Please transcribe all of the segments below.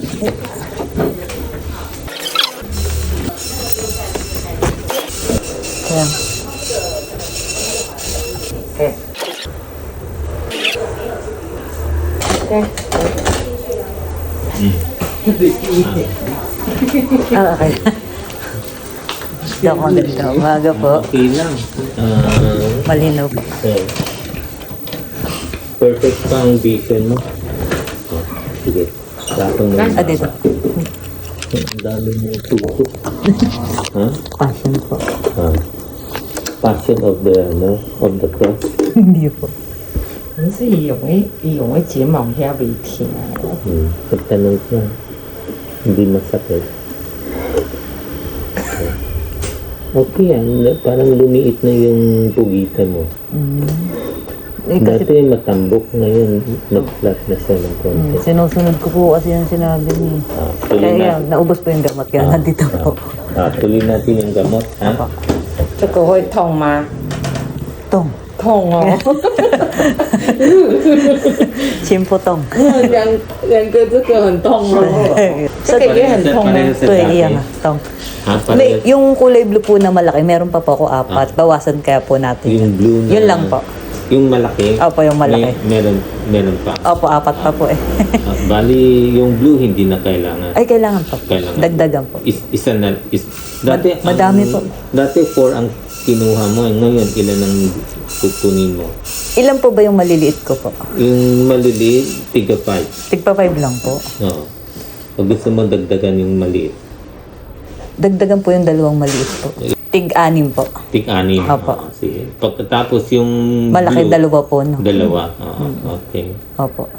Ayan. Okay. Okay. Okay. Dok, magandang umaga po. Okay lang. Malinaw po. Perfect pa ang vision mo. Sige. Tapang mo. Dito. Ang dami mo tutok. Ha? Passion po. Passion of the cross. Hindi po. 可能是伊用的睫毛遐未疼。Pagtanong ko, hindi masakit. Okay yan. Parang lumiit na yung pugitan mo. Kasi Dati matambok, ngayon nag-flat na siya ng konti. sinusunod ko po kasi yung sinabi niyo. Tuloy Kaya natin. yan, naubos po yung gamot. Kaya nandito po. Tuloy natin yung gamot, ha? 这个会痛吗？ Tong. 痛哦， Chimpo tong. 两个这个很痛哦，这个也很痛吗？ Ito iyan nga. Tong. May, yung kulay blue po na malaki, meron pa po ako 4. Bawasan kaya po natin. Yung blue na... Yun lang po. Yung malaki? Opo, yung malaki. Meron pa. Opo, 4 pa po eh. Bali, yung blue hindi na kailangan. Ay, kailangan po. Kailangan. Dagdagan po. Isa na. Dati, Madami po. Dati 4 ang kinuha mo. Ngayon, ilan ang kukunin mo? Ilan po ba yung maliliit ko po? Yung maliliit, tiga 5. Tigpa 5 lang po. Oo. Pag gusto mo dagdagan yung maliit, Dagdagan po yung 2 maliit po. Tig-6 po. tig-6. Opo. Sige. Pagkatapos yung Malaki blue, 2 po, no? 2. Okay. Opo.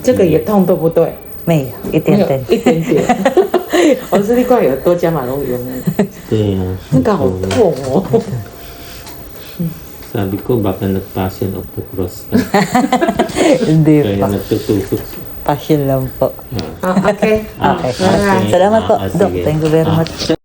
这个也痛对不对？ May, 没有 itiyan 一点点。我是另外有多加马龙油， Kaya, 那个好痛哦。 sabi ko, baka nag-passion of the cross ka. Hindi Kaya po. nagtutusok. Passion lang po.好，OK。 Okay. Okay. Salamat po, Ah, Doc. sige. Thank you very much.